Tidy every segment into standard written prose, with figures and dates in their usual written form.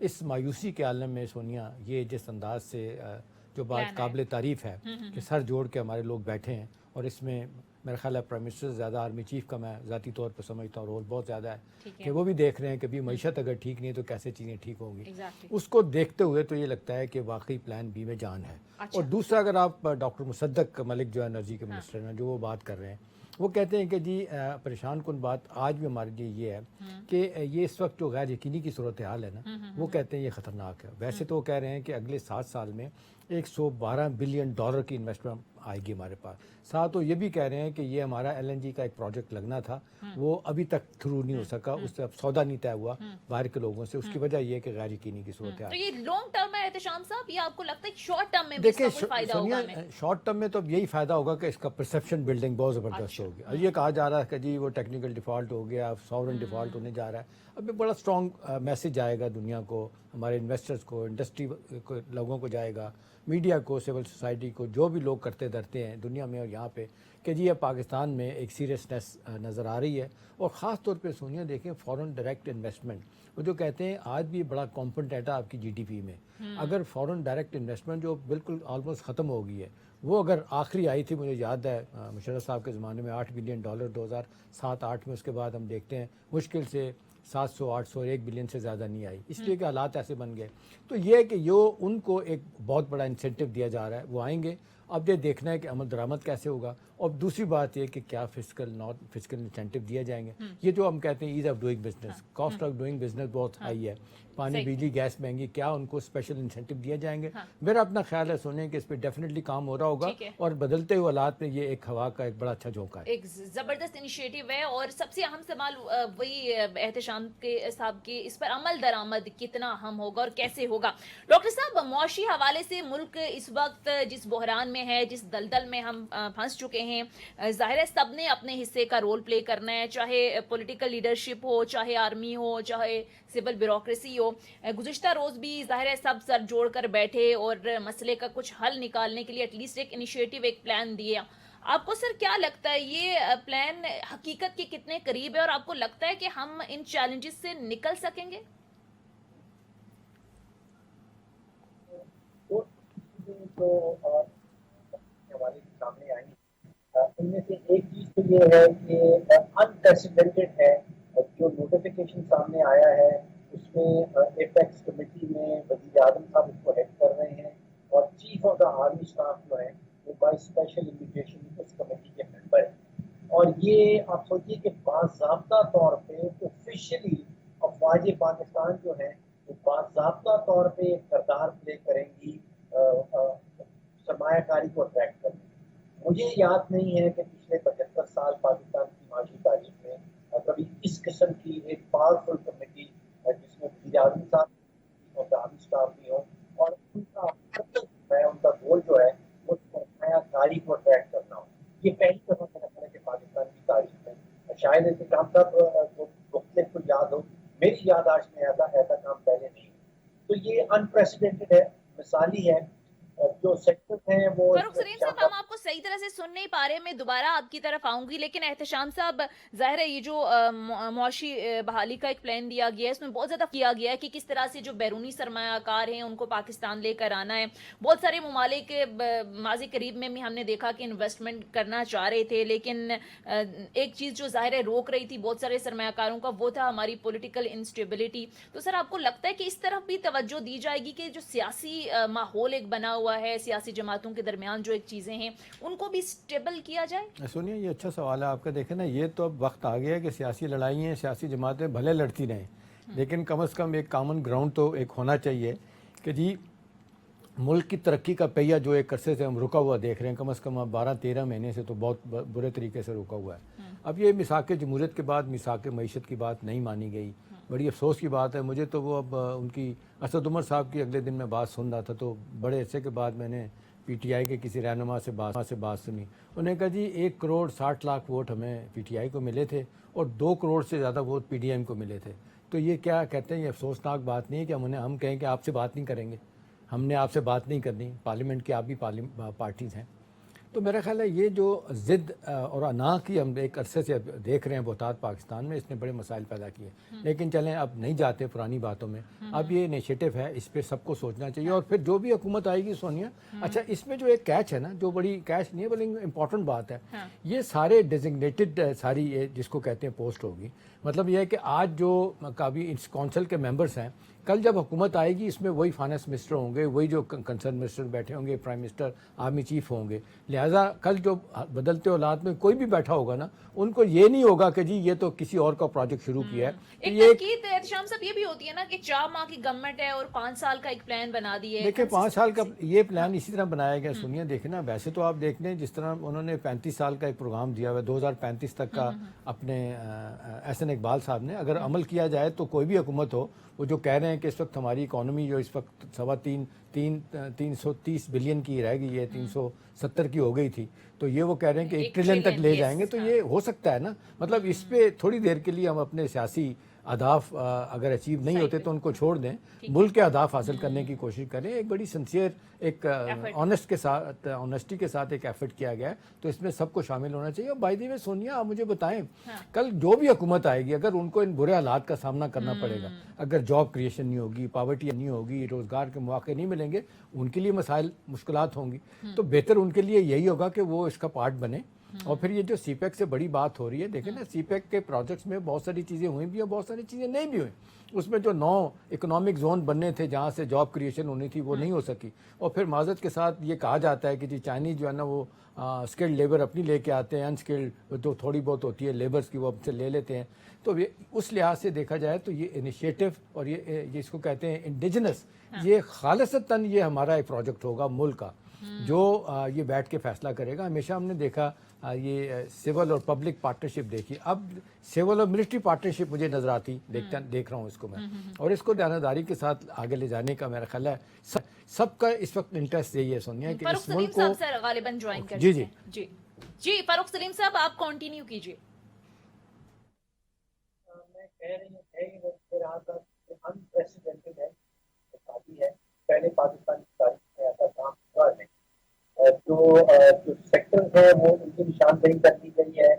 اس مایوسی کے عالم میں سونیا یہ جس انداز سے جو بات قابل تعریف ہے کہ سر جوڑ کے ہمارے لوگ بیٹھے ہیں، اور اس میں میرا خیال ہے پرائم منسٹر سے زیادہ آرمی چیف کا میں ذاتی طور پر سمجھتا ہوں رول بہت زیادہ ہے کہ وہ بھی دیکھ رہے ہیں کہ بھی معیشت اگر ٹھیک نہیں ہے تو کیسے چیزیں ٹھیک ہوں گی. اس کو دیکھتے ہوئے تو یہ لگتا ہے کہ واقعی پلان بی میں جان ہے. اور دوسرا اگر آپ ڈاکٹر مصدق ملک جو انرجی کے منسٹر ہیں جو وہ بات کر رہے ہیں، وہ کہتے ہیں کہ جی پریشان کن بات آج بھی ہمارے لیے یہ ہے کہ یہ اس وقت جو غیر یقینی کی صورتحال ہے نا، وہ کہتے ہیں یہ خطرناک ہے. ویسے تو وہ کہہ رہے ہیں کہ اگلے 7 سال میں $112 بلین کی انویسٹمنٹ آئے گی ہمارے پاس. ساتھ وہ یہ بھی کہہ رہے ہیں کہ یہ ہمارا LNG کا ایک پروجیکٹ لگنا تھا، وہ ابھی تک تھرو نہیں ہو سکا، اس سے اب سودا نہیں طے ہوا باہر کے لوگوں سے. اس کی وجہ یہ ہے کہ غیر یقینی کی صورتحال. تو یہ لانگ ٹرم ہے احتشام صاحب، یا آپ کو لگتا ہے شارٹ ٹرم میں بھی اس کا کوئی فائدہ ہوگا؟ شارٹ ٹرم میں تو یہی فائدہ ہوگا کہ اس کا پرسیپشن بلڈنگ بہت زبردست ہوگی. یہ کہا جا رہا ہے کہ جی وہ ٹیکنیکل ڈیفالٹ ہو گیا، ساورن ڈیفالٹ ہونے جا رہا ہے. اب بڑا اسٹرانگ میسج آئے گا دنیا کو، ہمارے انویسٹرز کو، انڈسٹری کو، لوگوں کو جائے گا، میڈیا کو، سول سوسائٹی کو، جو بھی لوگ کرتے دھرتے ہیں دنیا میں اور یہاں پہ، کہ جی اب پاکستان میں ایک سیریسنس نظر آ رہی ہے. اور خاص طور پہ سونیا دیکھیں فورن ڈائریکٹ انویسٹمنٹ، وہ جو کہتے ہیں آج بھی بڑا کمپوننٹ ہے آپ کی GDP میں. اگر فورن ڈائریکٹ انویسٹمنٹ جو بالکل آلموسٹ ختم ہو گئی ہے، وہ اگر آخری آئی تھی مجھے یاد ہے مشرف صاحب کے زمانے میں $8 بلین 2007-8 میں، اس کے بعد ہم دیکھتے ہیں مشکل سے 700-800 1 بلین سے زیادہ نہیں آئی، اس لیے کہ حالات ایسے بن گئے. تو یہ ہے کہ ان کو ایک بہت بڑا انسینٹو دیا جا رہا ہے، وہ آئیں گے. اب یہ دیکھنا ہے کہ عمل درآمد کیسے ہوگا. اور دوسری بات یہ کہ کیا فسکل انسینٹو دیے جائیں گے. یہ جو ہم کہتے ہیں as of doing business, cost of doing business بہت ہائی ہے، پانی بجلی گیس مہنگی، کیا ان کو اسپیشل انسینٹو دیے جائیں گے. میرا اپنا خیال ہے سونے کہ اس پہ ڈیفینیٹلی کام ہو رہا ہوگا، اور بدلتے ہوئے حالات میں یہ ایک ہوا کا ایک بڑا اچھا جھونکا ہے، ایک زبردست انیشیٹو ہے. اور سب سے اہم سوال وہی احتشام کے صاحب کے اس پر عمل درآمد کتنا اہم ہوگا اور کیسے ہوگا. ڈاکٹر صاحب، معاشی حوالے سے ملک اس وقت جس بحران میں ہے، جس دلدل میں ہم پھنس چکے ہیں، ظاہر ہے سب نے اپنے حصے کا رول پلے کرنا ہے، چاہے پولیٹیکل لیڈرشپ ہو، چاہے آرمی ہو، چاہے سول بیوروکریسی ہو. گزشتہ روز بھی ظاہر ہے سب سر جوڑ کر بیٹھے اور مسئلے کا کچھ حل نکالنے کے لیے ایٹ لیسٹ ایک انیشیٹو، ایک پلان دیا. آپ کو سر کیا لگتا ہے یہ پلان حقیقت کے کتنے قریب ہے، اور آپ کو لگتا ہے کہ ہم ان چیلنجز سے نکل سکیں گے؟ تو ہمارے سامنے آئی ان میں سے ایک چیز تو یہ ہے کہ انپریسیڈنٹڈ ہے. جو نوٹیفیکیشن سامنے آیا ہے اس میں ایپیکس کمیٹی میں وزیر اعظم صاحب اس کو ہیڈ کر رہے ہیں، اور chief of the army staff جو ہے وہ بائی اسپیشل انویٹیشن اس کمیٹی کے ممبر ہیں. اور یہ آپ سوچیے کہ باضابطہ طور پہ آفیشلی افواج پاکستان جو ہیں وہ باضابطہ طور پہ ایک کردار پلے کریں گی سرمایہ کاری کو اٹریکٹ کرنے. مجھے یاد نہیں ہے کہ پچھلے 75 سال پاکستان کی معاشی تاریخ میں کبھی اس قسم کی ایک پاورفل کمیٹی جس میں وزیر اعظم صاحب اور آرمی اسٹاف بھی ہوں، اور ان کا گول جو ہے وہ سرمایہ کاری کو اٹریکٹ کرنا ہو. یہ پہلی دفعہ میں لگتا ہے کہ پاکستان کی تاریخ میں، شاید انتظام صاحب مختلف کو یاد ہو، میری یادداشت میں ایسا کام پہلے نہیں. تو یہ انپریسیڈنٹڈ ہے، مثالی ہے. جو سیکٹر ہیں وہ فاروق سلیم صاحب، ہم آپ کو صحیح طرح سے سن نہیں پا رہے. میں دوبارہ آپ کی طرف آؤں گی، لیکن احتشام صاحب ظاہر ہے یہ جو معاشی بحالی کا ایک پلان دیا گیا ہے اس میں بہت زیادہ کیا گیا ہے کہ کس طرح سے جو بیرونی سرمایہ کار ہیں ان کو پاکستان لے کر آنا ہے. بہت سارے ممالک ماضی قریب میں بھی ہم نے دیکھا کہ انویسٹمنٹ کرنا چاہ رہے تھے، لیکن ایک چیز جو ظاہر ہے روک رہی تھی بہت سارے سرمایہ کاروں کا، وہ تھا ہماری پولیٹیکل انسٹیبلٹی. تو سر آپ کو لگتا ہے کہ اس طرف بھی توجہ دی جائے گی کہ جو سیاسی ماحول ایک بنا ہوا ہے، سیاسی جماعتوں کے درمیان جو ایک چیزیں ہیں ان کو بھی سٹیبل کیا جائے؟ سنیے یہ اچھا سوال ہے آپ کا. دیکھیں نا، یہ تو اب وقت آ گیا ہے کہ سیاسی لڑائیاں، سیاسی جماعتیں بھلے لڑتی رہیں، لیکن کم از کم ایک کامن گراؤنڈ تو ایک ہونا چاہیے کہ جی ملک کی ترقی کا پہیہ جو ایک عرصے سے ہم رکا ہوا دیکھ رہے ہیں، کم از کم 12-13 مہینے سے تو بہت برے طریقے سے رکا ہوا ہے. اب یہ میثاق جمہوریت کے بعد میثاق معیشت کی بات نہیں مانی گئی، بڑی افسوس کی بات ہے. مجھے تو وہ اب ان کی اسد عمر صاحب کی اگلے دن میں بات سن رہا تھا، تو بڑے عرصے کے بعد میں نے PTI کے کسی رہنما سے بات سنی. انہوں نے کہا جی 1 کروڑ 60 لاکھ ووٹ ہمیں PTI کو ملے تھے اور 2 کروڑ سے زیادہ ووٹ PDM کو ملے تھے. تو یہ کیا کہتے ہیں، یہ افسوسناک بات نہیں ہے کہ ہم کہیں کہ آپ سے بات نہیں کریں گے، ہم نے آپ سے بات نہیں کرنی. پارلیمنٹ کی آپ بھی پارٹیز ہیں. تو میرا خیال ہے یہ جو ضد اور انا کی ہم ایک عرصے سے دیکھ رہے ہیں بہتات پاکستان میں، اس نے بڑے مسائل پیدا کیے، لیکن چلیں اب نہیں جاتے پرانی باتوں میں، اب یہ انیشیٹو ہے، اس پہ سب کو سوچنا چاہیے، اور پھر جو بھی حکومت آئے گی سونیا، اچھا اس میں جو ایک کیچ ہے نا، جو بڑی کیچ نہیں ہے بلکہ امپورٹنٹ بات ہے، یہ سارے ڈیزگنیٹڈ ساری یہ جس کو کہتے ہیں پوسٹ ہوگی، مطلب یہ ہے کہ آج جو کابی اس کونسل کے ممبرس ہیں، کل جب حکومت آئے گی اس میں وہی فائنانس منسٹر ہوں گے، وہی جو کنسرن منسٹر بیٹھے ہوں گے، پرائم منسٹر، آرمی چیف ہوں گے، لہٰذا کل جو بدلتے اولاد میں کوئی بھی بیٹھا ہوگا نا، ان کو یہ نہیں ہوگا کہ جی یہ تو کسی اور کا پروجیکٹ شروع کیا ہے. ایک یہ تنقید احتشام صاحب یہ بھی ہوتی ہے نا کہ 4 ماہ کی گورنمنٹ ہے اور 5 سال کا ایک پلان بنا دیے. دیکھیں 5 سال کا یہ پلان اسی طرح بنایا گیا. سنیے دیکھیں نا، ویسے تو آپ دیکھ لیں جس طرح انہوں نے 35 سال کا ایک پروگرام دیا ہوا ہے 2035 تک کا اپنے احسن اقبال صاحب نے، اگر عمل کیا جائے تو کوئی بھی حکومت ہو، وہ جو کہہ رہے ہیں کہ اس وقت ہماری اکانومی جو اس وقت 330 بلین کی رہ گئی ہے، 370 کی ہو گئی تھی، تو یہ وہ کہہ رہے ہیں کہ 1 ٹریلین تک لے جائیں گے، تو یہ ہو سکتا ہے نا. مطلب اس پہ تھوڑی دیر کے لیے ہم اپنے سیاسی اہداف اگر اچیو نہیں ہوتے تو ان کو چھوڑ دیں، ملک کے اہداف حاصل کرنے کی کوشش کریں. ایک بڑی سنسیئر ایک آنیسٹی کے ساتھ ایک ایفرٹ کیا گیا ہے، تو اس میں سب کو شامل ہونا چاہیے. اور بائی دی وے سونیا، آپ مجھے بتائیں کل جو بھی حکومت آئے گی، اگر ان کو ان برے حالات کا سامنا کرنا پڑے گا، اگر جاب کریشن نہیں ہوگی، پاورٹی نہیں ہوگی، روزگار کے مواقع نہیں ملیں گے، ان کے لیے مسائل مشکلات ہوں گی، تو بہتر ان کے لیے یہی ہوگا کہ وہ اس کا پارٹ بنے. اور پھر یہ جو سی پیک سے بڑی بات ہو رہی ہے، دیکھیں نا سی پیک کے پروجیکٹس میں بہت ساری چیزیں ہوئی بھی ہیں، بہت ساری چیزیں نہیں بھی ہوئیں. اس میں جو 9 اکنامک زون بننے تھے جہاں سے جاب کریشن ہونی تھی وہ نہیں ہو سکی. اور پھر معذرت کے ساتھ یہ کہا جاتا ہے کہ جی چائنیز جو ہے نا وہ اسکلڈ لیبر اپنی لے کے آتے ہیں، انسکلڈ جو تھوڑی بہت ہوتی ہے لیبرز کی وہ ہم سے لے لیتے ہیں. تو یہ اس لحاظ سے دیکھا جائے تو یہ انیشیٹو اور یہ اس کو کہتے ہیں انڈیجنس، یہ خالصتاً یہ ہمارا ایک پروجیکٹ ہوگا ملک کا، جو یہ بیٹھ کے فیصلہ کرے گا. ہمیشہ ہم نے دیکھا یہ سول اور پبلک پارٹنرشپ دیکھی، اب سول اور ملٹری پارٹنرشپ مجھے نظر آتی، دیکھ رہا ہوں اس کو میں، اور اس کو دیانتداری کے ساتھ آگے لے جانے کا میرا خیال ہے سب کا اس وقت انٹرسٹ یہی ہے سونیا کہ فاروق اس سلیم ملک کو. صاحب سر غالباً جوائن کر جی چکے ہیں. جی فاروق سلیم صاحب آپ کنٹینیو کیجیے. میں کہہ رہی ہوں کہ رہا تھا کہ انپریسیڈنٹڈ ہے، کافی ہے، پہلے پاکستان کی تاریخ میں ایسا کام ہوا نہیں. جو سیکٹر ہے وہ ان کی نشاندہی کر دی گئی ہے،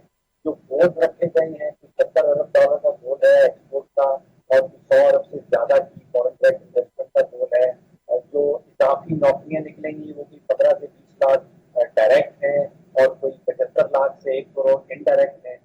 جو بورڈ رکھے گئے ہیں، $70 ارب کا بورڈ ہے ایکسپورٹ کا، اور 100 ارب سے زیادہ کی فورن ڈائریکٹ انویسٹمنٹ کا بورڈ ہے. جو اضافی نوکریاں نکلیں گی وہ بھی 15 سے 20 لاکھ ڈائریکٹ ہیں اور کوئی 75 لاکھ سے 1 کروڑ انڈائریکٹ ہیں.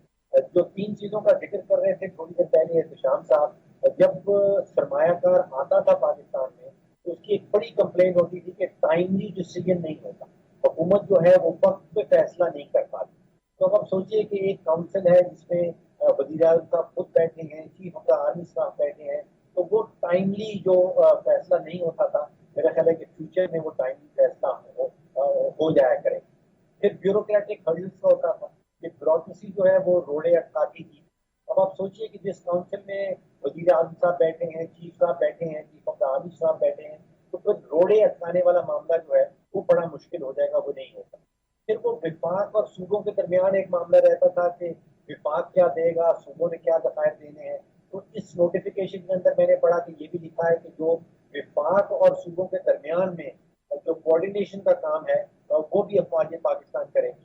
جو 3 چیزوں کا ذکر کر رہے تھے تھوڑی دیر پہلے احتشام صاحب، جب سرمایہ کار آتا تھا پاکستان میں تو اس کی ایک بڑی کمپلین ہوتی تھی کہ ٹائملی ڈیسیجن نہیں ہوتا، حکومت جو ہے وہ وقت پہ فیصلہ نہیں کر پاتی. تو اب آپ سوچئے کہ ایک کاؤنسل ہے جس میں وزیر اعظم صاحب خود بیٹھے ہیں، chief of the army staff بیٹھے ہیں، تو وہ ٹائملی جو فیصلہ نہیں ہوتا تھا، میرا خیال ہے کہ فیوچر میں وہ ٹائملی فیصلہ ہو جایا کرے. پھر بیوروکریٹک ہرڈلس کا ہوتا تھا کہ بیوروکریسی جو ہے وہ روڑے اٹکاتی تھی. اب آپ سوچئے کہ جس کاؤنسل میں وزیر اعظم صاحب بیٹھے ہیں، چیف صاحب بیٹھے ہیں، چیف آف دا آرمی صاحب بیٹھے ہیں، تو پھر روڑے اٹکانے والا معاملہ جو ہے وہ بڑا مشکل ہو جائے گا، وہ نہیں ہوگا. پھر وہ وفاق اور صوبوں کے درمیان ایک معاملہ رہتا تھا کہ وفاق کیا دے گا، صوبوں نے کیا ذخائر دینے ہیں. تو اس نوٹیفیکیشن کے اندر میں نے پڑھا کہ یہ بھی لکھا ہے کہ جو وفاق اور صوبوں کے درمیان میں جو کوآرڈینیشن کا کام ہے وہ بھی افواج پاکستان کرے گی.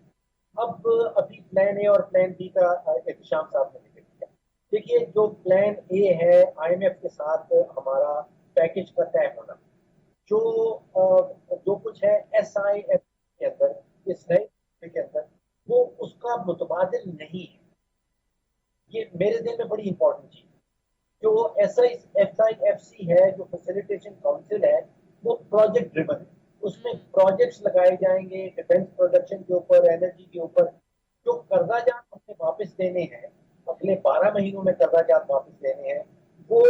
اب ابھی پلان اے اور پلان بی کا احتشام صاحب نے ذکر کیا. دیکھیے جو پلان اے ہے IMF کے ساتھ ہمارا پیکج کا طے ہونا، جو کچھ ہے SIF کے اندر، اس نئے کے اندر، وہ اس کا متبادل نہیں ہے. یہ میرے ذہن میں بڑی امپورٹنٹ چیز. جو SIFC ہے، جو فیسیلیٹیشن کاؤنسل ہے، وہ پروجیکٹ ڈریون ہے. اس میں پروجیکٹس لگائے جائیں گے ڈیفینس پروڈکشن کے اوپر، انرجی کے اوپر. جو قرضہ جات ہم نے واپس دینے ہیں، اگلے 12 مہینوں میں قرضہ جات واپس دینے ہیں، وہ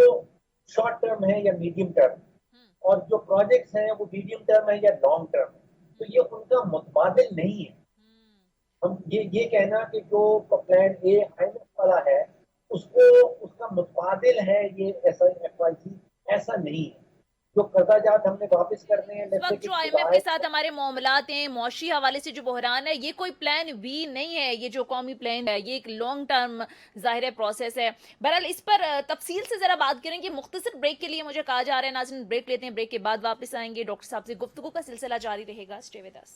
شارٹ ٹرم ہے یا میڈیم ٹرم، اور جو پروجیکٹس ہیں وہ میڈیم ٹرم ہے یا لانگ ٹرم ہے. تو یہ ان کا متبادل نہیں ہے. ہم یہ کہنا کہ جو پلان اے IMF والا ہے اس کا متبادل ہے یہ SIFIC، ایسا نہیں ہے. جو قرضہ جات ہم نے واپس کرنے ہیں، اس وقت جو IMF کے ساتھ ہمارے معاملات ہیں، معاشی حوالے سے جو بحران ہے، یہ کوئی پلان بی نہیں ہے. یہ جو قومی پلان ہے یہ ایک لانگ ٹرم ظاہر پروسیس ہے. بہرحال اس پر تفصیل سے ذرا بات کریں گے. مختصر بریک کے لیے مجھے کہا جا رہا ہے ناظرین بریک لیتے ہیں، بریک کے بعد واپس آئیں گے. ڈاکٹر صاحب سے گفتگو کا سلسلہ جاری رہے گا. Stay with us.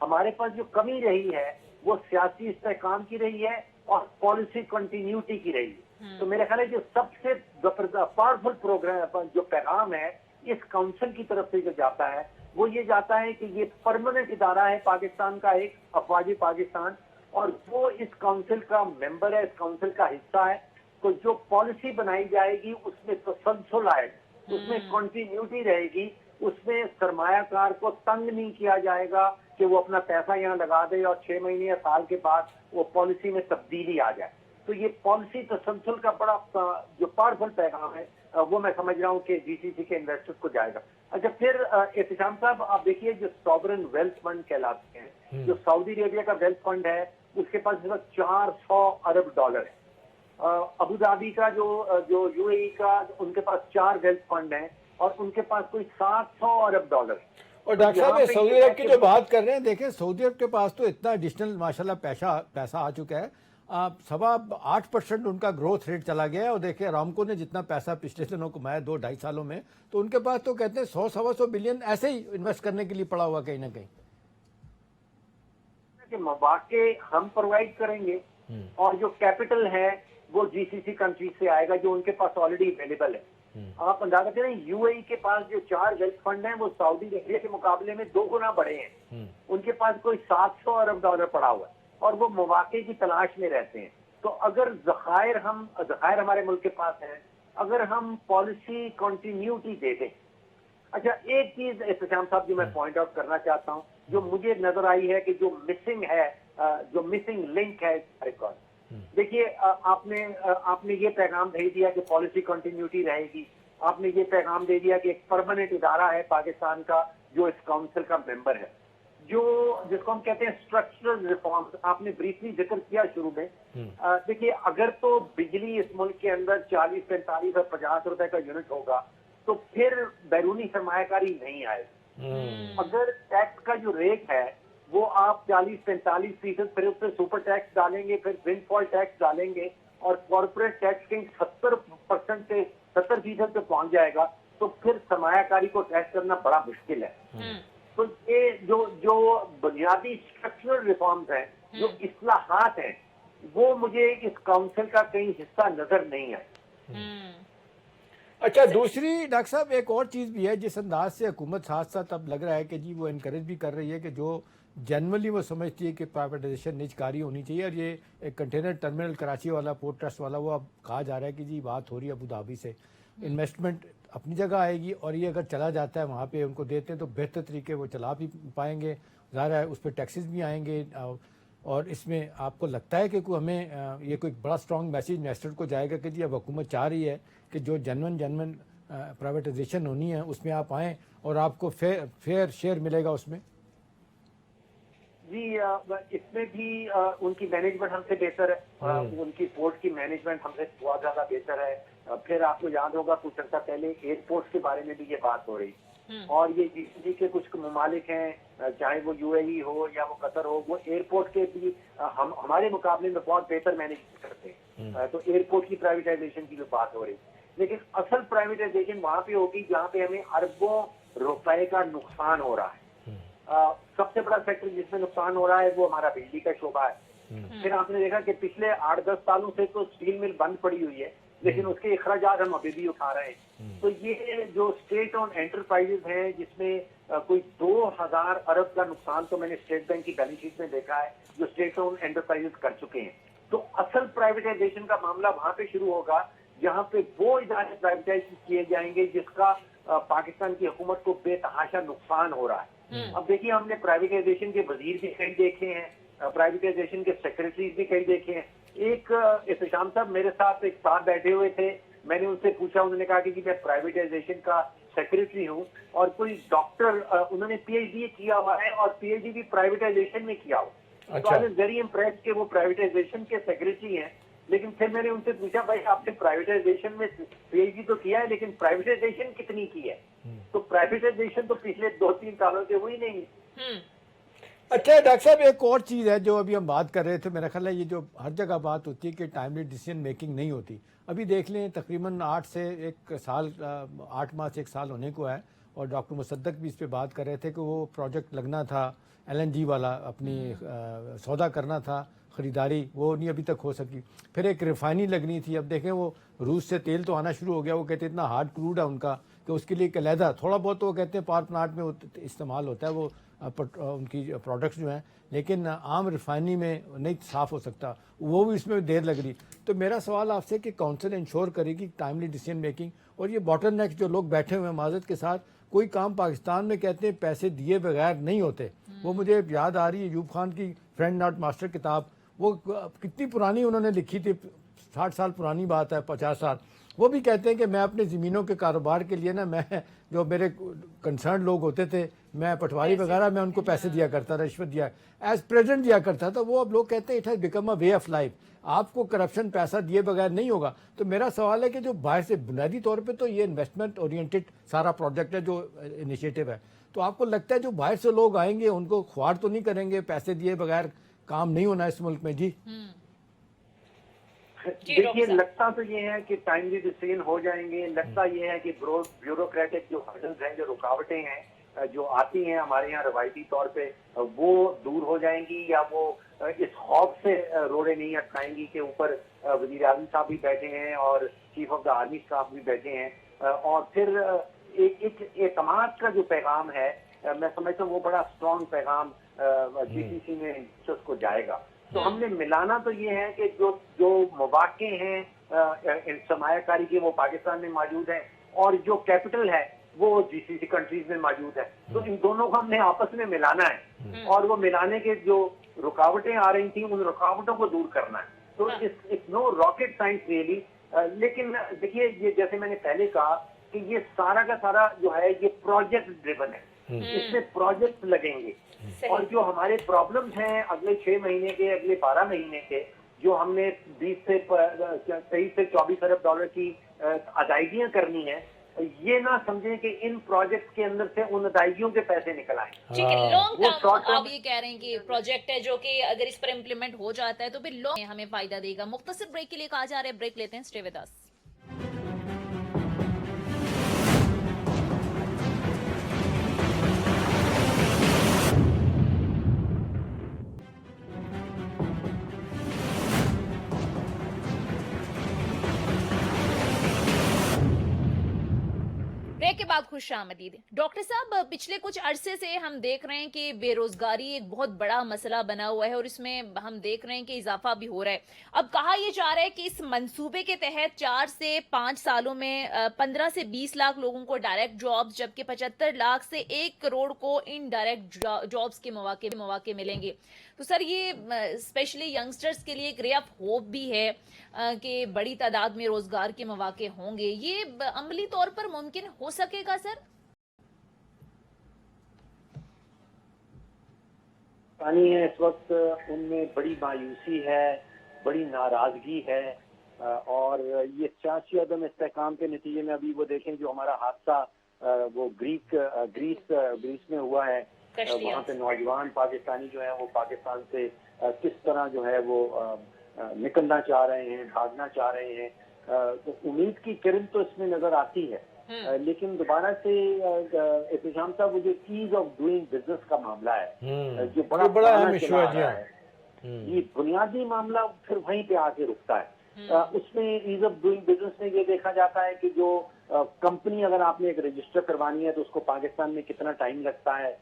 ہمارے پاس جو کمی رہی ہے وہ سیاسی استحکام کی رہی ہے اور پالیسی کنٹینیوٹی کی رہی ہے. تو میرا خیال ہے جو سب سے پاورفل پروگرام جو پیغام ہے اس کاؤنسل کی طرف سے جو جاتا ہے وہ یہ جاتا ہے کہ یہ پرماننٹ ادارہ ہے پاکستان کا، ایک افواج پاکستان، اور وہ اس کاؤنسل کا ممبر ہے، اس کاؤنسل کا حصہ ہے. تو جو پالیسی بنائی جائے گی اس میں تسلسل آئے گا، اس میں کنٹینیوٹی رہے گی، اس میں سرمایہ کار کو تنگ نہیں کیا جائے گا کہ وہ اپنا پیسہ یہاں لگا دے اور 6 مہینے یا سال کے بعد وہ پالیسی میں تبدیلی آ جائے. تو یہ پالیسی تسلسل کا بڑا جو پاورفل پیغام ہے وہ میں سمجھ رہا ہوں کہ جی سی سی کے انویسٹرز کو جائے گا. اچھا پھر احتشام صاحب آپ دیکھیے جو سوورن ویلتھ فنڈ کہلاتے ہیں، جو سعودی عربیہ کا ویلتھ فنڈ ہے اس کے پاس اس وقت $400 ارب ہے. ابو دھابی کا جو یو اے ای کا ان کے پاس 4 ویلتھ فنڈ ہیں اور ان کے پاس کوئی $700 ارب. اور ڈاکٹر صاحب سعودی عرب کی جو بات کر رہے ہیں، دیکھیں سعودی عرب کے پاس تو اتنا ایڈیشنل ماشاءاللہ پیسہ آ چکا ہے، 8% ان کا گروتھ ریٹ چلا گیا ہے. اور دیکھیں ارامکو نے جتنا پیسہ پچھلے دنوں کمایا 2-2.5 سالوں میں، تو ان کے پاس تو کہتے ہیں 100-125 بلین ایسے ہی انویسٹ کرنے کے لیے پڑا ہوا کہیں نہ کہیں. کہ مواقع ہم پرووائڈ کریں گے اور جو کیپٹل ہے وہ جی سی سی کنٹریز سے آئے گا جو ان کے پاس آلریڈی اویلیبل ہے. آپ اندازہ کریں یو اے ای کے پاس جو 4 ویلتھ فنڈ ہیں وہ سعودی عربیہ کے مقابلے میں 2 گنا بڑے ہیں. ان کے پاس کوئی $700 ارب پڑا ہوا ہے اور وہ مواقع کی تلاش میں رہتے ہیں. تو اگر ذخائر ہمارے ملک کے پاس ہیں، اگر ہم پالیسی کنٹینیوٹی دے دیں. اچھا ایک چیز احتشام صاحب جو میں پوائنٹ آؤٹ کرنا چاہتا ہوں جو مجھے نظر آئی ہے کہ جو مسنگ لنک ہے ریکارڈ. دیکھیے آپ نے یہ پیغام بھیج دیا کہ پالیسی کنٹینیوٹی رہے گی، آپ نے یہ پیغام دے دیا کہ ایک پرماننٹ ادارہ ہے پاکستان کا جو اس کاؤنسل کا ممبر ہے، جس کو ہم کہتے ہیں اسٹرکچرل ریفارمز آپ نے بریفلی ذکر کیا شروع میں. دیکھیے اگر تو بجلی اس ملک کے اندر 40, 45 اور 50 روپے کا یونٹ ہوگا تو پھر بیرونی سرمایہ کاری نہیں آئے. اگر ٹیکس کا جو ریٹ ہے وہ آپ 40-45% پھر اس پہ سپر ٹیکس ڈالیں گے، پھر ونڈ فال ٹیکس ڈالیں گے اور کارپوریٹ ٹیکس کہیں 70% سے 70% پہ پہنچ جائے گا تو پھر سرمایہ کاری کو ٹیکس کرنا بڑا مشکل ہے. تو یہ جو بنیادی اسٹرکچرل ریفارمز ہیں، جو اصلاحات ہیں، وہ مجھے اس کاؤنسل کا کہیں حصہ نظر نہیں آئے. اچھا دوسری ڈاکٹر صاحب ایک اور چیز بھی ہے جس انداز سے حکومت ساتھ ساتھ اب لگ رہا ہے کہ جی وہ انکریج بھی کر رہی ہے کہ جو جنرلی وہ سمجھتی ہے کہ پرائیویٹائزیشن نجکاری ہونی چاہیے. اور یہ ایک کنٹینر ٹرمینل کراچی والا پورٹ ٹرسٹ والا وہ اب کہا جا رہا ہے کہ جی بات ہو رہی ہے ابو دھابی سے، انویسٹمنٹ اپنی جگہ آئے گی اور یہ اگر چلا جاتا ہے وہاں پہ ان کو دیتے ہیں تو بہتر طریقے وہ چلا بھی پائیں گے. ظاہر ہے اس پہ ٹیکسز بھی آئیں گے. اور اس میں آپ کو لگتا ہے کہ ہمیں یہ کوئی بڑا اسٹرانگ میسیج انویسٹر کو جائے گا کہ جی اب حکومت چاہ رہی ہے کہ جو جنون پرائیویٹائزیشن ہونی ہے اس میں آپ آئیں اور آپ کو فیئر شیئر ملے گا اس میں؟ جی اس میں بھی ان کی مینجمنٹ ہم سے بہتر ہے، ان کی پورٹ کی مینجمنٹ ہم سے بہت زیادہ بہتر ہے. پھر آپ کو یاد ہوگا کچھ عرصہ پہلے ایئرپورٹ کے بارے میں بھی یہ بات ہو رہی اور یہ جی سی سی کے کچھ ممالک ہیں چاہے وہ یو اے ای ہو یا وہ قطر ہو، وہ ایئرپورٹ کے بھی ہمارے مقابلے میں بہت بہتر مینج کرتے ہیں. تو ایئرپورٹ کی پرائیویٹائزیشن کی جو بات ہو رہی، لیکن اصل پرائیویٹائزیشن وہاں پہ ہوگی جہاں پہ ہمیں اربوں روپے کا نقصان ہو رہا ہے. سب سے بڑا سیکٹر جس میں نقصان ہو رہا ہے وہ ہمارا بجلی کا شعبہ ہے. پھر آپ نے دیکھا کہ پچھلے 8-10 سالوں سے تو اسٹیل مل بند پڑی ہوئی ہے لیکن اس کے اخراجات ہم ابھی بھی اٹھا رہے ہیں. تو یہ جو اسٹیٹ اون انٹرپرائزز ہیں جس میں کوئی 2000 ارب کا نقصان تو میں نے اسٹیٹ بینک کی بیلنس شیٹ میں دیکھا ہے جو اسٹیٹ اون انٹرپرائزز کر چکے ہیں. تو اصل پرائیویٹائزیشن کا معاملہ وہاں پہ شروع ہوگا جہاں پہ وہ ادارے پرائیویٹائز کیے جائیں گے جس کا پاکستان کی حکومت کو بے تحاشا نقصان ہو رہا ہے. اب دیکھیے ہم نے پرائیویٹائزیشن کے وزیر بھی کئی دیکھے ہیں، پرائیویٹائزیشن کے سیکرٹریز بھی کئی دیکھے ہیں. ایک احتشام صاحب میرے ساتھ ایک ساتھ بیٹھے ہوئے تھے، میں نے ان سے پوچھا، انہوں نے کہا کہ میں پرائیویٹائزیشن کا سیکرٹری ہوں اور کوئی ڈاکٹر انہوں نے پی ایچ ڈی کیا ہوا ہے اور پی ایچ ڈی بھی پرائیویٹائزیشن میں کیا ہوا. تو آئی واز ویری امپریسڈ کہ وہ پرائیویٹائزیشن کے سیکرٹری ہیں. لیکن پھر میں نے ان سے پوچھا بھائی آپ نے پرائیویٹائزیشن میں پی ایچ ڈی تو کیا ہے لیکن پرائیویٹائزیشن کتنی کی ہے؟ تو پرائیویٹائزیشن تو پچھلے 2-3 سالوں سے ہوئی نہیں. اچھا ڈاکٹر صاحب ایک اور چیز ہے جو ابھی ہم بات کر رہے تھے، میرا خیال ہے یہ جو ہر جگہ بات ہوتی ہے کہ ٹائملی ڈیسیژن میکنگ نہیں ہوتی. ابھی دیکھ لیں تقریباً 8 ماہ سے 1 سال ہونے کو ہے اور ڈاکٹر مصدق بھی اس پہ بات کر رہے تھے کہ وہ پروجیکٹ لگنا تھا LNG والا، اپنی سودا کرنا تھا، خریداری وہ نہیں ابھی تک ہو سکی. پھر ایک ریفائنری لگنی تھی. اب دیکھیں وہ روس سے تیل تو آنا شروع ہو گیا، وہ کہتے ہیں اتنا ہارڈ کروڈ ہے ان کا کہ اس کے لیے ایک علیحدہ تھوڑا بہت تو وہ کہتے ہیں پاور پلانٹ میں استعمال ہوتا ہے وہ ان کی پروڈکٹس جو ہیں، لیکن عام ریفائنری میں نہیں صاف ہو سکتا، وہ بھی اس میں دیر لگ رہی. تو میرا سوال آپ سے کہ کونسل انشور کرے گی ٹائملی ڈیسیژن میکنگ، اور یہ باٹل نیکس جو لوگ بیٹھے ہوئے ہیں معذرت کے ساتھ، کوئی کام پاکستان میں کہتے ہیں پیسے دیے بغیر نہیں ہوتے. وہ مجھے یاد آ رہی ہے ایوب خان کی فرینڈ ناٹ ماسٹر کتاب، وہ کتنی پرانی انہوں نے لکھی تھی، 60 سال پرانی بات ہے، 50 سال. وہ بھی کہتے ہیں کہ میں اپنے زمینوں کے کاروبار کے لیے نا، میں جو میرے کنسرن لوگ ہوتے تھے، میں پٹواری وغیرہ میں ان کو پیسے دیا کرتا تھا، رشوت دیا ایز پریزیڈنٹ دیا کرتا تھا. وہ اب لوگ کہتے ہیں it has become a way of life, آپ کو کرپشن پیسہ دیے بغیر نہیں ہوگا. تو میرا سوال ہے کہ جو باہر سے بنیادی طور پہ تو یہ انویسٹمنٹ اورینٹڈ سارا پروجیکٹ ہے جو انیشیٹو ہے، تو آپ کو لگتا ہے جو باہر سے لوگ آئیں گے ان کو خوار تو نہیں کریں گے پیسے دیے بغیر کام نہیں ہونا اس ملک میں؟ جی دیکھیے، لگتا تو یہ ہے کہ ٹائملی ڈیسیژن ہو جائیں گے، لگتا یہ ہے کہ بیوروکریٹک جو ہرڈلز ہیں، جو رکاوٹیں ہیں جو آتی ہیں ہمارے یہاں روایتی طور پہ، وہ دور ہو جائیں گی، یا وہ اس خوف سے روڑے نہیں اٹکائیں گی کہ اوپر وزیر اعظم صاحب بھی بیٹھے ہیں اور chief of the army staff بھی بیٹھے ہیں. اور پھر ایک اعتماد کا جو پیغام ہے، میں سمجھتا ہوں وہ بڑا اسٹرانگ پیغام GCC میں انویسٹرز کو جائے گا. تو ہم نے ملانا تو یہ ہے کہ جو مواقع ہیں سرمایہ کاری کے وہ پاکستان میں موجود ہیں، اور جو کیپٹل ہے وہ GCC کنٹریز میں موجود ہے. تو ان دونوں کو ہم نے آپس میں ملانا ہے، اور وہ ملانے کے جو رکاوٹیں آ رہی تھیں ان رکاوٹوں کو دور کرنا ہے. تو it's no rocket science really. لیکن دیکھیے، یہ جیسے میں نے پہلے کہا کہ یہ سارا کا سارا جو ہے یہ پروجیکٹ ڈریون ہے، اس میں پروجیکٹ لگیں گے. اور جو ہمارے پرابلمز ہیں اگلے 6 مہینے کے، اگلے 12 مہینے کے، جو ہم نے 23 سے 24 ارب ڈالر کی ادائیگیاں کرنی ہیں، یہ نہ سمجھیں کہ ان پروجیکٹ کے اندر سے ان ادائیگیوں کے پیسے نکل آئیں. ٹھیک ہے، لانگ ٹرم آپ یہ کہہ رہے ہیں کہ پروجیکٹ ہے جو کہ اگر اس پر امپلیمنٹ ہو جاتا ہے تو پھر لانگ ہمیں فائدہ دے گا. مختصر بریک کے لیے کہا جا رہا ہے، بریک لیتے ہیں، اسٹے ود اس. بریک کے بعد خوش آمدید. ڈاکٹر صاحب، پچھلے کچھ عرصے سے ہم دیکھ رہے ہیں کہ بے روزگاری ایک بہت بڑا مسئلہ بنا ہوا ہے، اور اس میں ہم دیکھ رہے ہیں کہ اضافہ بھی ہو رہا ہے. اب کہا یہ جا رہا ہے کہ اس منصوبے کے تحت 4 سے 5 سالوں میں 15 سے 20 لاکھ لوگوں کو ڈائریکٹ جابز، جبکہ 75 لاکھ سے 1 کروڑ کو ان ڈائریکٹ جابز کے مواقع ملیں گے. تو سر، یہ اسپیشلی ینگسٹرز کے لیے ایک رے آف ہوپ بھی ہے کہ بڑی تعداد میں روزگار کے مواقع ہوں گے. یہ عملی طور پر ممکن ہو سکے گا سر؟ ہے اس وقت ان میں بڑی مایوسی ہے، بڑی ناراضگی ہے، اور یہ سیاسی عدم استحکام کے نتیجے میں ابھی وہ دیکھیں جو ہمارا حادثہ وہ گریس میں ہوا ہے، وہاں پہ نوجوان پاکستانی جو ہیں وہ پاکستان سے کس طرح جو ہے وہ نکلنا چاہ رہے ہیں، بھاگنا چاہ رہے ہیں. تو امید کی کرن تو اس میں نظر آتی ہے. لیکن دوبارہ سے احتشام صاحب، وہ جو ایز آف ڈوئنگ بزنس کا معاملہ ہے جو بڑا اہم ایشو ہے، یہ بنیادی معاملہ پھر وہیں پہ آ کے رکتا ہے. اس میں ایز آف ڈوئنگ بزنس میں یہ دیکھا جاتا ہے کہ جو کمپنی اگر آپ نے ایک رجسٹر کروانی ہے تو اس کو پاکستان میں کتنا ٹائم لگتا ہے،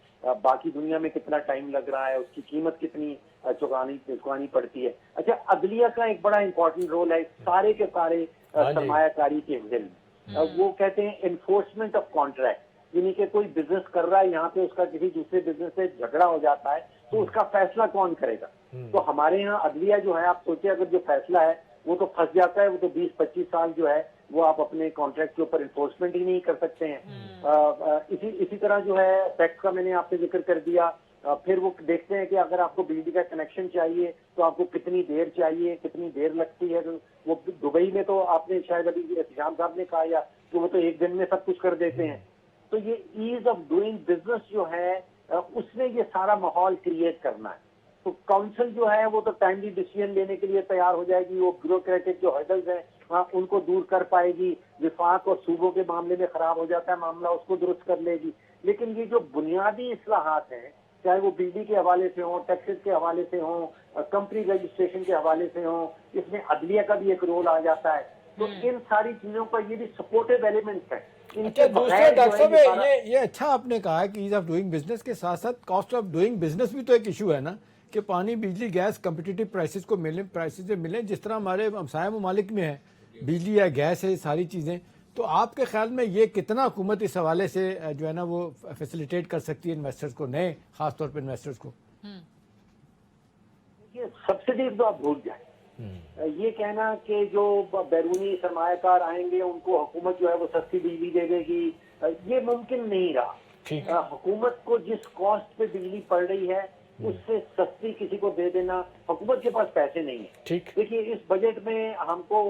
باقی دنیا میں کتنا ٹائم لگ رہا ہے، اس کی قیمت کتنی چکانی پڑتی ہے. اچھا، عدلیہ کا ایک بڑا امپورٹنٹ رول ہے سارے کے سارے سرمایہ کاری کے ذمے. وہ کہتے ہیں انفورسمنٹ آف کانٹریکٹ، یعنی کہ کوئی بزنس کر رہا ہے یہاں پہ، اس کا کسی دوسرے بزنس سے جھگڑا ہو جاتا ہے تو اس کا فیصلہ کون کرے گا. تو ہمارے یہاں عدلیہ جو ہے، آپ سوچیں اگر جو فیصلہ ہے وہ تو پھنس جاتا ہے، وہ تو 20-25 سال جو ہے وہ آپ اپنے کانٹریکٹ کے اوپر انفورسمنٹ ہی نہیں کر سکتے ہیں. اسی طرح جو ہے ٹیکس کا میں نے آپ سے ذکر کر دیا. پھر وہ دیکھتے ہیں کہ اگر آپ کو بجلی کا کنیکشن چاہیے تو آپ کو کتنی دیر چاہیے، کتنی دیر لگتی ہے. وہ دبئی میں تو آپ نے شاید ابھی احتشام صاحب نے کہا یا کہ وہ تو 1 دن میں سب کچھ کر دیتے ہیں. تو یہ ایز آف ڈوئنگ بزنس جو ہے اس میں یہ سارا ماحول کریٹ کرنا ہے. تو کاؤنسل جو ہے وہ تو ٹائملی ڈیسیژن لینے کے لیے تیار ہو جائے گی. وہ بیوروکریٹک جو ہرڈلز ہیں ان کو دور کر پائے گی. وفاق اور صوبوں کے معاملے میں خراب ہو جاتا ہے معاملہ, اس کو درست کر لے گی. لیکن یہ جو بنیادی اصلاحات ہیں, چاہے وہ بجلی کے حوالے سے ہوں, ٹیکسز کے حوالے سے ہوں, کمپنی رجسٹریشن کے حوالے سے ہوں, اس میں عدلیہ کا بھی ایک رول آ جاتا ہے. تو ان ساری چیزوں پر یہ بھی سپورٹیو ایلیمنٹس ہیں. اچھا دوسرے ڈاکٹر صاحب یہ اچھا آپ نے کہا کہ ایز آف ڈوئنگ بزنس کے ساتھ ساتھ کاسٹ آف ڈوئنگ بزنس بھی تو ایک ایشو ہے نا, کہ پانی, بجلی, گیس کمپٹیٹو پرائسز کو پرائسز ملیں جس طرح ہمارے ہمسایہ ممالک میں ہے, بجلی ہے, گیس ہے, ساری چیزیں. تو آپ کے خیال میں یہ کتنا حکومت اس حوالے سے جو ہے نا وہ فیسیلیٹیٹ کر سکتی ہے انویسٹرز کو, نئے خاص طور پہ انویسٹرز کو؟ سبسڈیز تو آپ بھول جائیں. یہ کہنا کہ جو بیرونی سرمایہ کار آئیں گے ان کو حکومت جو ہے وہ سستی بجلی دے دے گی, یہ ممکن نہیں رہا. حکومت کو جس کاسٹ پہ بجلی پڑ رہی ہے اس سے سستی کسی کو دے دینا, حکومت کے پاس پیسے نہیں ہیں. دیکھیے اس بجٹ میں ہم کو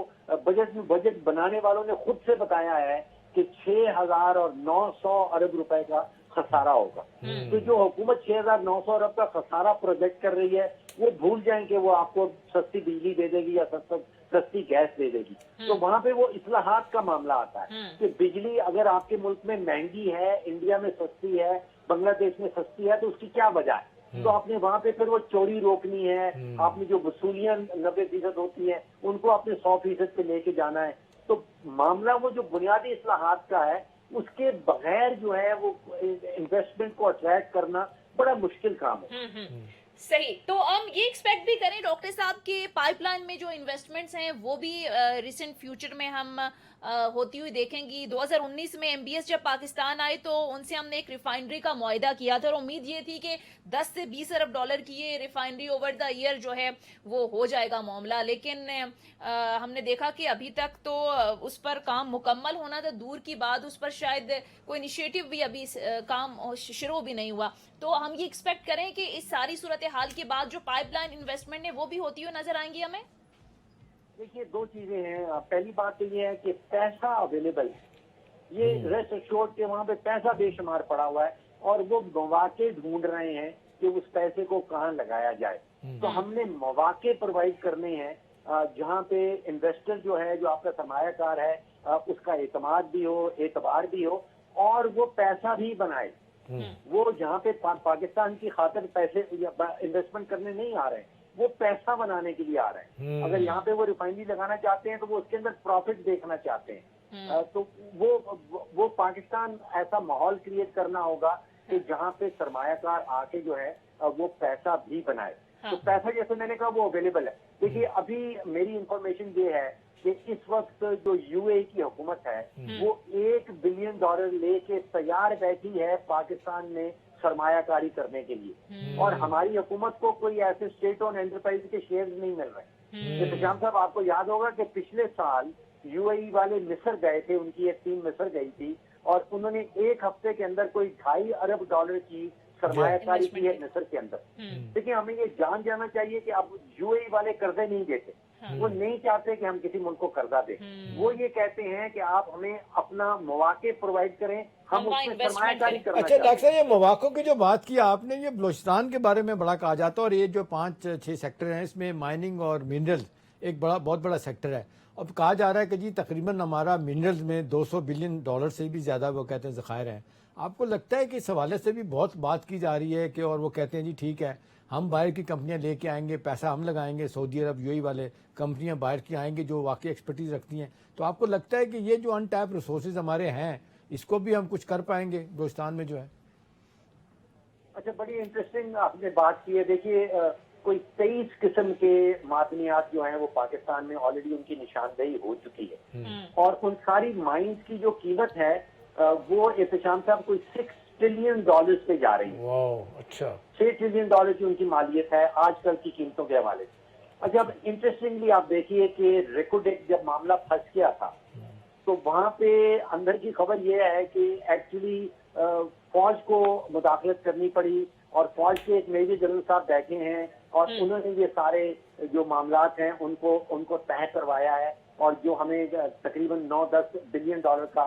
بجٹ بنانے والوں نے خود سے بتایا ہے کہ 6,900 ارب روپے کا خسارہ ہوگا. تو جو حکومت 6,900 ارب کا خسارہ پروجیکٹ کر رہی ہے وہ بھول جائیں کہ وہ آپ کو سستی بجلی دے دے گی یا سستی گیس دے دے گی. تو وہاں پہ وہ اصلاحات کا معاملہ آتا ہے کہ بجلی اگر آپ کے ملک میں مہنگی ہے, انڈیا میں سستی ہے, بنگلہ دیش میں سستی ہے, تو اس کی کیا وجہ ہے؟ تو آپ نے وہاں پہ پھر وہ چوری روکنی ہے, آپ نے جو وصولیاں 90% ہوتی ہیں ان کو آپ نے 100% پہ لے کے جانا ہے. تو معاملہ وہ جو بنیادی اصلاحات کا ہے اس کے بغیر جو ہے وہ انویسٹمنٹ کو اٹریکٹ کرنا بڑا مشکل کام ہے. صحیح. تو ہم یہ ایکسپیکٹ بھی کریں ڈاکٹر صاحب کہ پائپ لائن میں جو انویسٹمنٹس ہیں وہ بھی ریسنٹ فیوچر میں ہم ہوتی ہوئی دیکھیں گی. 2019 میں ایم بی ایس جب پاکستان آئے تو ان سے ہم نے ایک ریفائنری کا معاہدہ کیا تھا, اور امید یہ تھی کہ 10 سے 20 ارب ڈالر کی یہ ریفائنری اوور دا ایئر جو ہے وہ ہو جائے گا معاملہ. لیکن ہم نے دیکھا کہ ابھی تک تو اس پر کام مکمل ہونا تھا دور کی بات, اس پر شاید کوئی انیشیٹو بھی ابھی کام شروع بھی نہیں ہوا. تو ہم یہ ایکسپیکٹ کریں کہ اس ساری صورتحال کے بعد جو پائپ لائن انویسٹمنٹ ہے وہ بھی ہوتی ہوئی نظر آئیں گی ہمیں. دیکھیے دو چیزیں ہیں. پہلی بات تو یہ ہے کہ پیسہ اویلیبل ہے, یہ ریسٹ ایشورڈ کہ وہاں پہ پیسہ بے شمار پڑا ہوا ہے اور وہ مواقع ڈھونڈ رہے ہیں کہ اس پیسے کو کہاں لگایا جائے. تو ہم نے مواقع پرووائڈ کرنے ہیں جہاں پہ انویسٹر جو ہے, جو آپ کا سرمایہ کار ہے, اس کا اعتماد بھی ہو, اعتبار بھی ہو, اور وہ پیسہ بھی بنائے. وہ جہاں پہ پاکستان کی خاطر پیسے انویسٹمنٹ کرنے نہیں آ رہے ہیں, وہ پیسہ بنانے کے لیے آ رہے ہیں. اگر یہاں پہ وہ ریفائنری لگانا چاہتے ہیں تو وہ اس کے اندر پروفٹ دیکھنا چاہتے ہیں. تو وہ پاکستان ایسا ماحول کریٹ کرنا ہوگا کہ جہاں پہ سرمایہ کار آ کے جو ہے وہ پیسہ بھی بنائے. تو پیسہ جیسے میں نے کہا وہ اویلیبل ہے. دیکھیے ابھی میری انفارمیشن یہ ہے کہ اس وقت جو یو اے کی حکومت ہے وہ $1 بلین لے کے تیار بیٹھی ہے پاکستان میں سرمایہ کاری کرنے کے لیے, اور ہماری حکومت کو کوئی ایسے اسٹیٹ اون انٹرپرائز کے شیئرز نہیں مل رہے. انتظام صاحب آپ کو یاد ہوگا کہ پچھلے سال یو اے ای والے مصر گئے تھے, ان کی ایک ٹیم مصر گئی تھی, اور انہوں نے ایک ہفتے کے اندر کوئی $2.5 ارب کی سرمایہ کاری کی ہے مصر کے اندر. دیکھیں ہمیں یہ جان جانا چاہیے کہ اب یو اے ای والے قرضے نہیں دیتے, وہ نہیں چاہتے کہ ہم کسی ملک کو قرضہ دیں. وہ یہ کہتے ہیں کہ آپ ہمیں اپنا مواقع پرووائڈ کریں, ہم اس میں سرمایہ کاری کرنا اچھا ڈاکٹر صاحب, یہ مواقع کی جو بات کی آپ نے, یہ بلوچستان کے بارے میں بڑا کہا جاتا ہے, اور یہ جو 5-6 سیکٹر ہیں اس میں مائننگ اور منرل ایک بہت بڑا سیکٹر ہے. اب کہا جا رہا ہے کہ جی تقریباً ہمارا منرلز میں $200 بلین سے بھی زیادہ وہ کہتے ہیں ذخائر ہیں. آپ کو لگتا ہے کہ اس حوالے سے بھی بہت بات کی جا رہی ہے کہ, اور وہ کہتے ہیں جی ٹھیک ہے ہم باہر کی کمپنیاں لے کے آئیں گے, پیسہ ہم لگائیں گے, سعودی عرب یو اے ای والے کمپنیاں باہر کی آئیں گے جو واقعی ایکسپرٹیز رکھتی ہیں. تو آپ کو لگتا ہے کہ یہ جو ان ٹیپ ریسورسز ہمارے ہیں اس کو بھی ہم کچھ کر پائیں گے بلوچستان میں جو ہے؟ اچھا, بڑی انٹرسٹنگ آپ نے بات کی ہے. دیکھیے کوئی 23 قسم کے معدنیات جو ہیں وہ پاکستان میں آلریڈی ان کی نشاندہی ہو چکی ہے, اور ان ساری مائنز کی جو قیمت ہے وہ احتشام صاحب کوئی $6 ٹریلین پہ جا رہی ہے. اچھا, $6 ٹریلین کی ان کی مالیت ہے آج کل کی قیمتوں کے حوالے سے. اچھا, اب انٹرسٹنگلی آپ دیکھیے کہ ریکوڈیک جب معاملہ پھنس گیا تھا تو وہاں پہ اندر کی خبر یہ ہے کہ ایکچولی فوج کو مداخلت کرنی پڑی, اور فوج کے ایک میجر جنرل صاحب بیٹھے ہیں اور انہوں نے یہ سارے جو معاملات ہیں ان کو طے کروایا ہے, اور جو ہمیں تقریباً $9-10 بلین کا